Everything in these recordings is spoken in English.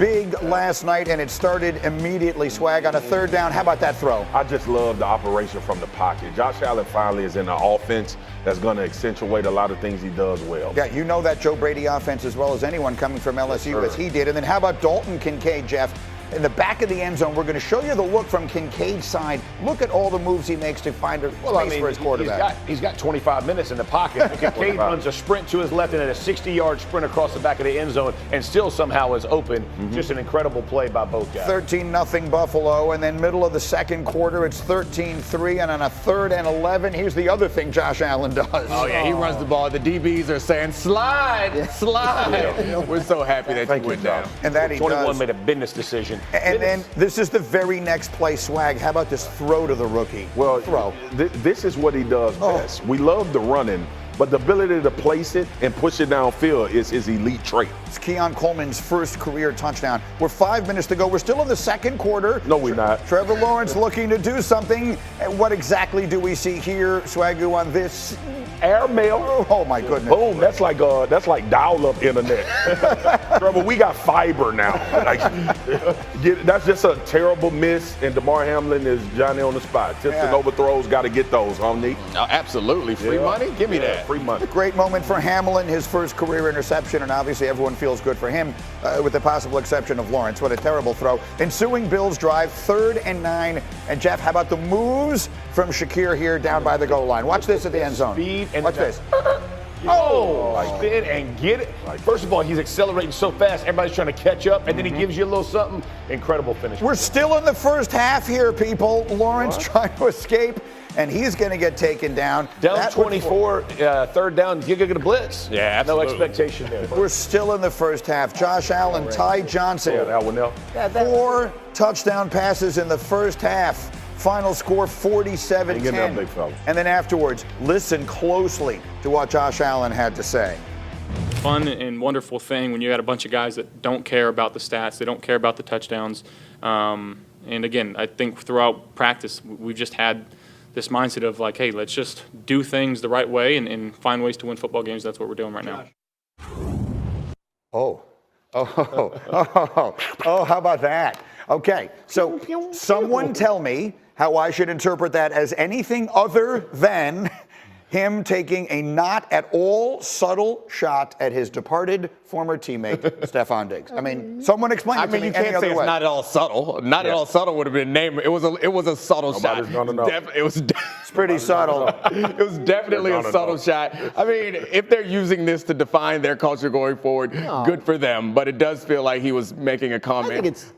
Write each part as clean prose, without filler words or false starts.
big last night, and it started immediately, Swag, on a third down. How about that throw? I just love the operation from the pocket. Josh Allen finally is in an offense that's going to accentuate a lot of things he does well. Yeah, you know that Joe Brady offense as well as anyone coming from LSU, as he did. And then how about Dalton Kincaid, Jeff? In the back of the end zone, we're going to show you the look from Kincaid's side. Look at all the moves he makes to find a space for his quarterback. He's got 25 minutes in the pocket. Kincaid runs a sprint to his left and then a 60-yard sprint across the back of the end zone and still somehow is open. Just an incredible play by both guys. 13-0 Buffalo, and then middle of the second quarter, it's 13-3, and on a 3rd and 11, here's the other thing Josh Allen does. Oh, yeah, he runs the ball. The DBs are saying, slide, slide. Yeah. We're so happy that you went down. And that he 21 does. made a business decision. And then this is the very next play, Swag. How about this throw to the rookie? Well, throw. This is what he does best. We love the running, but the ability to place it and push it downfield is his elite trait. It's Keon Coleman's first career touchdown. We're 5 minutes to go. We're still in the second quarter. No, we're not. Trevor Lawrence looking to do something. What exactly do we see here, Swagoo, on this? Air mail. Oh my goodness. Boom. That's like dial-up internet. Trevor, we got fiber now. That's just a terrible miss, and DeMar Hamlin is Johnny on the spot. Tips and overthrows, got to get those, homie. Oh, absolutely. Free money? Give me that. Free money. Great moment for Hamlin, his first career interception, and obviously everyone feels good for him, with the possible exception of Lawrence. What a terrible throw. Ensuing Bills drive, 3rd and 9. And Jeff, how about the moves from Shakir here down by the goal line? Watch this at the end zone. Speed and watch this. Spin and get it. First of all, he's accelerating so fast, everybody's trying to catch up, and then he gives you a little something. Incredible finish. We're still in the first half here, people. Lawrence trying to escape, and he's going to get taken down. Down 24, 3rd down, you get a blitz. Yeah, absolutely. No expectation there. We're still in the first half. Josh Allen, Ty Johnson. Yeah, that one now. 4 touchdown passes in the first half. Final score 47-10. And then afterwards, listen closely to what Josh Allen had to say. Fun and wonderful thing when you got a bunch of guys that don't care about the stats, they don't care about the touchdowns. And again, I think throughout practice, we've just had this mindset of like, hey, let's just do things the right way and find ways to win football games. That's what we're doing right now. Oh, how about that? Okay, so someone tell me how I should interpret that as anything other than him taking a not at all subtle shot at his departed former teammate, Stephon Diggs. I mean, someone explain it to me you any can't other say it's way. not at all subtle. Not at all subtle would have been named. It was a subtle Nobody's shot. gonna know. It's pretty subtle. It was definitely a subtle shot. I mean, if they're using this to define their culture going forward, good for them. But it does feel like he was making a comment.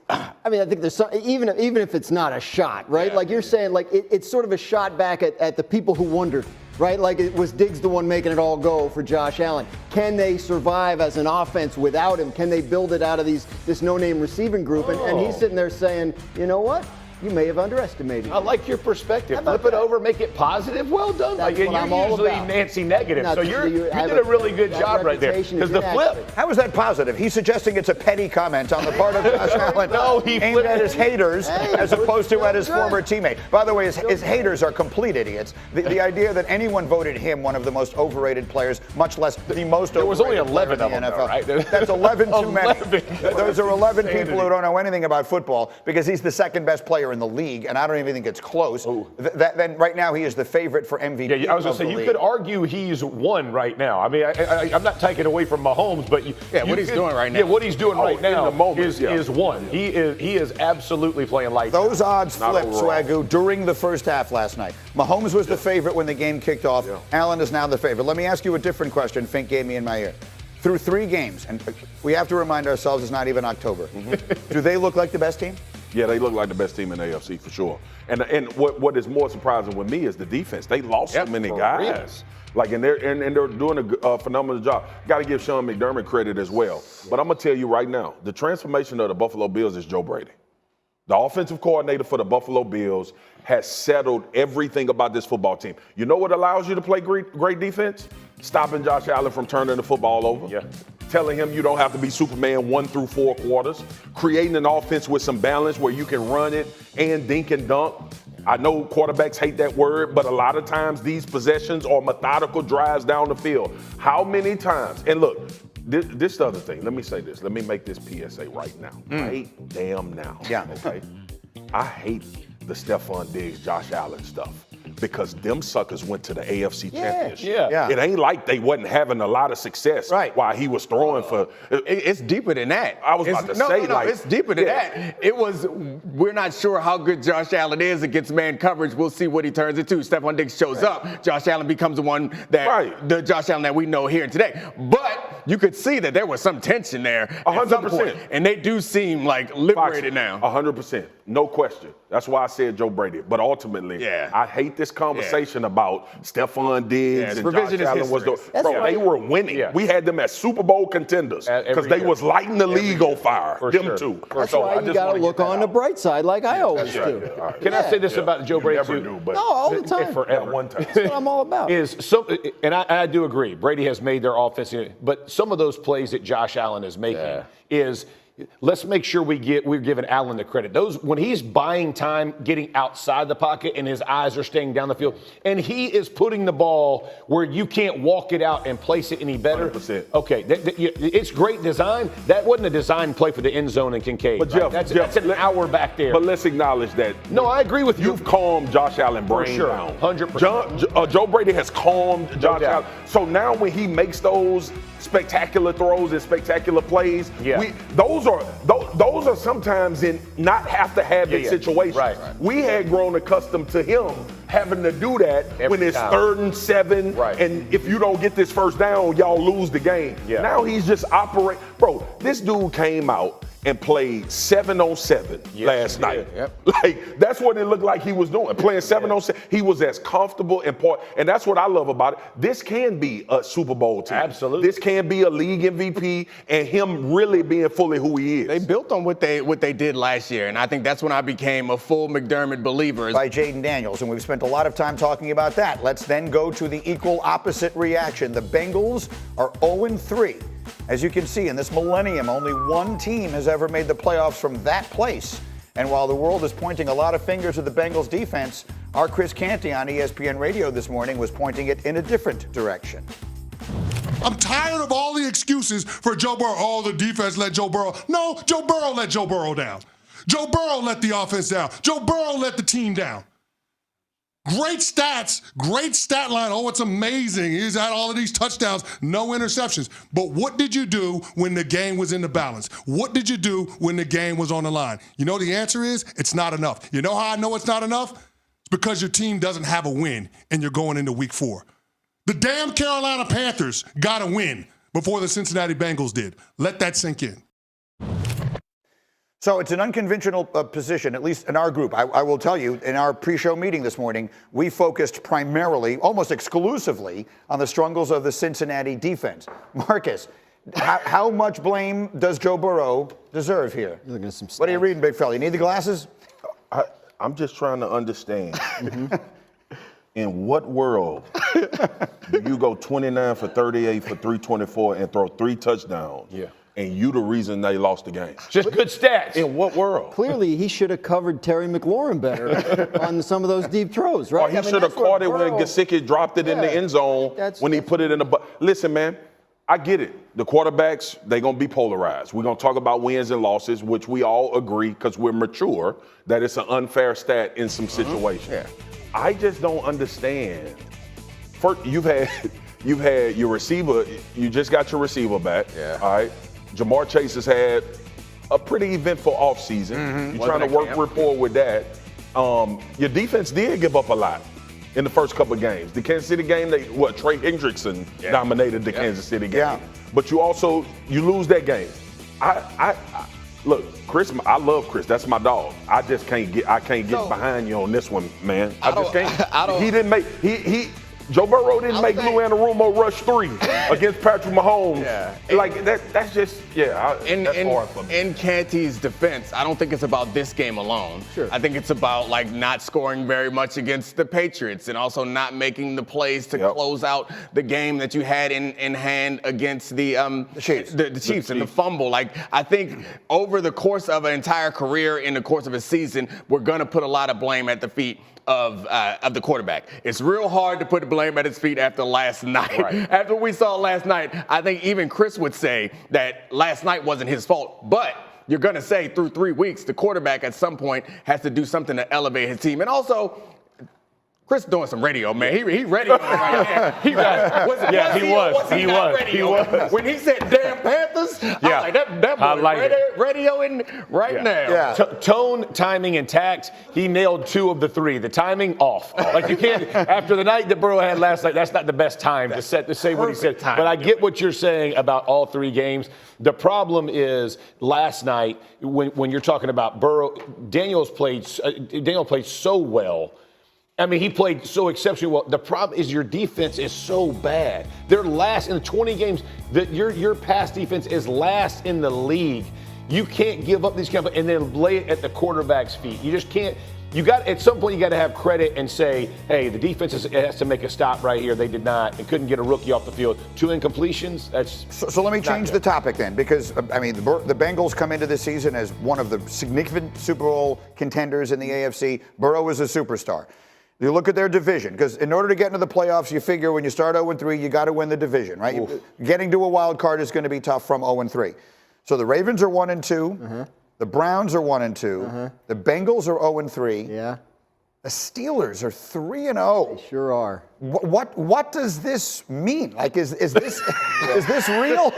I think there's some, even if it's not a shot, right? Yeah. Like you're saying, like it's sort of a shot back at the people who wondered, right? Like it was Diggs the one making it all go for Josh Allen. Can they survive as an offense without him? Can they build it out of this no-name receiving group? And he's sitting there saying, you know what? You may have underestimated me. I like your perspective. Flip it over, make it positive. Well done. That's You're what I'm all usually about. Nancy negative, so you did have a really good that job right there. reputation Because is the flip. inaccurate. How is that positive? He's suggesting it's a petty comment on the part of Josh Allen No, he aimed flipped at his haters as opposed to at his good. former teammate. By the way, his haters are complete idiots. The idea that anyone voted him one of the most overrated players, much less the most There was only overrated 11 player of in them, the though, NFL. right? That's 11 too many. 11. Those are 11 people who don't know anything about football because he's the second best player in the league, and I don't even think it's close. Then right now he is the favorite for MVP. Yeah, I was going to say, you could argue he's won right now. I mean, I'm not taking away from Mahomes, but what he's doing right now. Yeah, what he's doing right now in the moment, is one. He is absolutely playing lights Those out. odds flipped, Swagoo, during the first half last night. Mahomes was the favorite when the game kicked off. Allen is now the favorite. Let me ask you a different question Fink gave me in my ear. Through 3 games, and we have to remind ourselves it's not even October. Do they look like the best team? Yeah, they look like the best team in the AFC for sure. And what is more surprising with me is the defense. They lost so many guys. And they're doing a phenomenal job. Got to give Sean McDermott credit as well. But I'm gonna tell you right now, the transformation of the Buffalo Bills is Joe Brady. The offensive coordinator for the Buffalo Bills has settled everything about this football team. You know what allows you to play great defense? Stopping Josh Allen from turning the football over. Yeah. Telling him you don't have to be Superman 1 through 4 quarters. Creating an offense with some balance where you can run it and dink and dunk. I know quarterbacks hate that word, but a lot of times these possessions are methodical drives down the field. How many times? And look, This the other thing. Let me say this. Let me make this PSA right now. Right damn now. Yeah. Okay. I hate the Stephon Diggs, Josh Allen stuff. Because them suckers went to the AFC Championship. Yeah. It ain't like they wasn't having a lot of success while he was throwing for. It's deeper than that. I was about to say, no, it's deeper than that. It was, we're not sure how good Josh Allen is against man coverage. We'll see what he turns into. Stephon Diggs shows up. Josh Allen becomes the one that, the Josh Allen that we know here today. But you could see that there was some tension there. 100%. And they do seem like liberated now. 100%. No question. That's why I said Joe Brady. But ultimately, I hate this conversation about Stephon Diggs and Josh Allen was they were winning. We had them as Super Bowl contenders because they was lighting the league on fire. Them two. That's why you got to look on the bright side like I always do. Can I say this about Joe Brady Never too? knew, but all the time. Forever. one time. That's what I'm all about. And I do agree. Brady has made their offense, but some of those plays that Josh Allen is making is. Let's make sure we're giving Allen the credit. When he's buying time, getting outside the pocket, and his eyes are staying down the field, and he is putting the ball where you can't walk it out and place it any better. 100%. Okay, it's great design. That wasn't a design play for the end zone and Kincaid. But Jeff, that's an hour back there. But let's acknowledge that. No, I agree with you. You've calmed Josh Allen brain down. 100%. Joe Brady has calmed Josh Allen. So now when he makes those spectacular throws and spectacular plays, those are sometimes in not have to have it situations. Right. We had grown accustomed to him having to do that when it's 3rd and 7, and if you don't get this first down, y'all lose the game. Now he's just operating. Bro, this dude came out and played 7-on-7 last night. Like, that's what it looked like he was doing, playing 7-on-7. He was as comfortable and that's what I love about it. This can be a Super Bowl team. Absolutely. This can be a league MVP and him really being fully who he is. They built on what they did last year, and I think that's when I became a full McDermott believer. By Jaden Daniels, and we've spent a lot of time talking about that. Let's then go to the equal opposite reaction. The Bengals are 0-3. As you can see, in this millennium, only one team has ever made the playoffs from that place. And while the world is pointing a lot of fingers at the Bengals defense, our Chris Canty on ESPN Radio this morning was pointing it in a different direction. I'm tired of all the excuses for Joe Burrow. Oh, the defense let Joe Burrow. No, Joe Burrow let Joe Burrow down. Joe Burrow let the offense down. Joe Burrow let the team down. Great stats, great stat line. Oh, it's amazing. He's had all of these touchdowns, no interceptions. But what did you do when the game was in the balance? What did you do when the game was on the line? You know the answer is it's not enough. You know how I know it's not enough? It's because your team doesn't have a win and you're going into week 4. The damn Carolina Panthers got a win before the Cincinnati Bengals did. Let that sink in. So it's an unconventional position, at least in our group. I will tell you, in our pre-show meeting this morning, we focused primarily, almost exclusively, on the struggles of the Cincinnati defense. Marcus, how much blame does Joe Burrow deserve here? What are you reading, big fella? You need the glasses? I'm just trying to understand. In what world do you go 29 for 38 for 324 and throw 3 touchdowns? And you the reason they lost the game. Just good stats. In what world? Clearly, he should have covered Terry McLaurin better on some of those deep throws, right? Or he should have caught it when Gesicki dropped it in the end zone when he put it in the Listen, man, I get it. The quarterbacks, they're going to be polarized. We're going to talk about wins and losses, which we all agree because we're mature, that it's an unfair stat in some situations. I just don't understand. First, you've had your receiver, you just got your receiver back, all right? Jamar Chase has had a pretty eventful offseason. You're trying to work rapport with that. Your defense did give up a lot in the first couple of games. The Kansas City game, Trey Hendrickson dominated the Kansas City game. But you lose that game. Look, Chris, I love Chris. That's my dog. I just can't get behind you on this one, man. I just can't. He didn't make Joe Burrow didn't make Lou Anarumo rush 3 against Patrick Mahomes. Like that's just Yeah, that's hard for me. In Canty's defense, I don't think it's about this game alone. Sure. I think it's about like not scoring very much against the Patriots and also not making the plays to close out the game that you had in hand against the Chiefs. The Chiefs and the fumble. Like, I think over the course of an entire career, in the course of a season, we're gonna put a lot of blame at the feet of the quarterback. It's real hard to put the blame at his feet after last night. Right. After what we saw last night, I think even Chris would say that last night wasn't his fault. But you're going to say through 3 weeks, the quarterback at some point has to do something to elevate his team. And also, Chris doing some radio, man. He radio right there. He was. When he said "damn Panthers," I was like, that boy radioing right now. Yeah. Tone, timing, and tact. He nailed 2 of the 3. The timing off. Like, you can't. After the night that Burrow had last night, that's not the best time to say what he said. But I get what you're saying about all 3 games. The problem is last night when you're talking about Burrow, Daniel played so well. I mean, he played so exceptionally well. The problem is your defense is so bad. They're last in the 20 games. Your pass defense is last in the league. You can't give up these kind of and then lay it at the quarterback's feet. You just can't. You got at some point you got to have credit and say, hey, the defense has to make a stop right here. They did not and couldn't get a rookie off the field. 2 incompletions. That's so let me change the topic then, because I mean the Bengals come into this season as one of the significant Super Bowl contenders in the AFC. Burrow is a superstar. You look at their division, because in order to get into the playoffs, you figure when you start 0-3, you got to win the division, right? Getting to a wild card is going to be tough from 0-3. So the Ravens are 1-2. The Browns are 1-2. The Bengals are 0-3. Yeah. The Steelers are 3-0. They sure are. What does this mean? Like, is this is this real?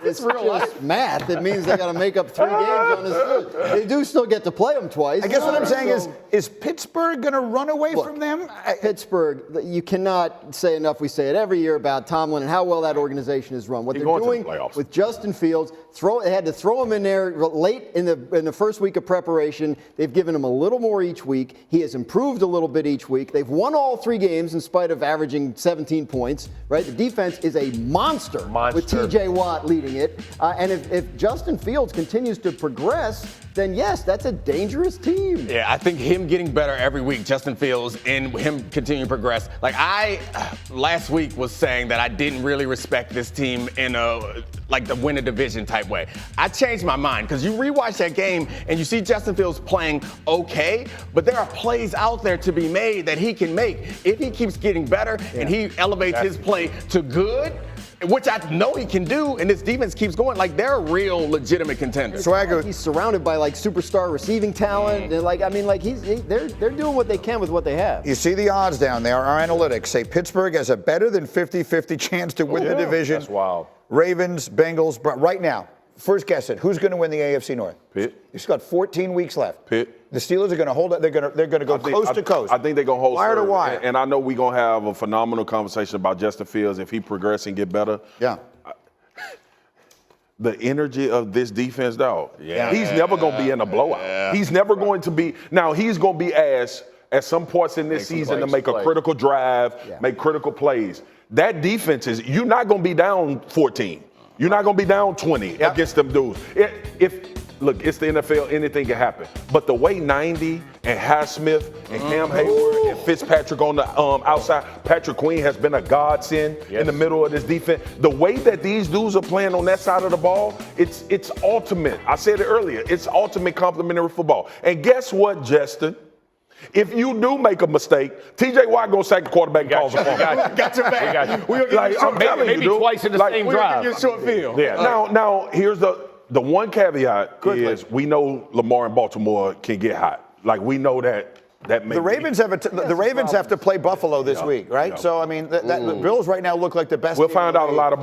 It's just math. It means they got to make up 3 games on this field. They do still get to play them twice. I guess what I'm saying is Pittsburgh going to run away from them? Pittsburgh, you cannot say enough. We say it every year about Tomlin and how well that organization is run. What they're doing with Justin Fields, they had to throw him in there late in the first week of preparation. They've given him a little more each week. He has improved a little bit each week. They've won all 3 games in spite of averaging 17 points, right? The defense is a monster. With TJ Watt leading it. And if Justin Fields continues to progress, then yes, that's a dangerous team. Yeah, I think him getting better every week, Justin Fields, and him continuing to progress. Like, I last week was saying that I didn't really respect this team in the win a division type way. I changed my mind, because you rewatch that game and you see Justin Fields playing okay, but there are plays out there to be made that he can make if he keeps getting better and he elevates his play to good, which I know he can do, and this defense keeps going. Like, they're a real legitimate contender. Swagger. He's surrounded by superstar receiving talent. They're doing what they can with what they have. You see the odds down there. Our analytics say Pittsburgh has a better than 50-50 chance to win the division. That's wild. Ravens, Bengals, right now. First guess it. Who's going to win the AFC North? Pitt. He's got 14 weeks left. Pitt. The Steelers are going to hold it. They're going to go coast to coast. I think they're going to hold wire to wire. And I know we're going to have a phenomenal conversation about Justin Fields if he progresses and get better. Yeah. The energy of this defense, dog. Yeah. He's never going to be in a blowout. Yeah. He's never going to be. Now, he's going to be asked at some points in this season to make a critical drive, make critical plays. That defense you're not going to be down 14. You're not going to be down 20 against them dudes. Look, it's the NFL. Anything can happen. But the way 90 and Highsmith and Cam Hayward and Fitzpatrick on the outside, Patrick Queen has been a godsend in the middle of this defense. The way that these dudes are playing on that side of the ball, it's ultimate. I said it earlier. It's ultimate complimentary football. And guess what, Justin? If you do make a mistake, TJ Watt gonna sack the quarterback and calls a fumble. Got your back. We're gonna maybe twice in the same drive. We're gonna give you a short field. Yeah. Now here's the one caveat is we know Lamar in Baltimore can get hot. Like, we know that may the Ravens have to play Buffalo this week, right? So I mean, the Bills right now look like the best. We'll find out a lot about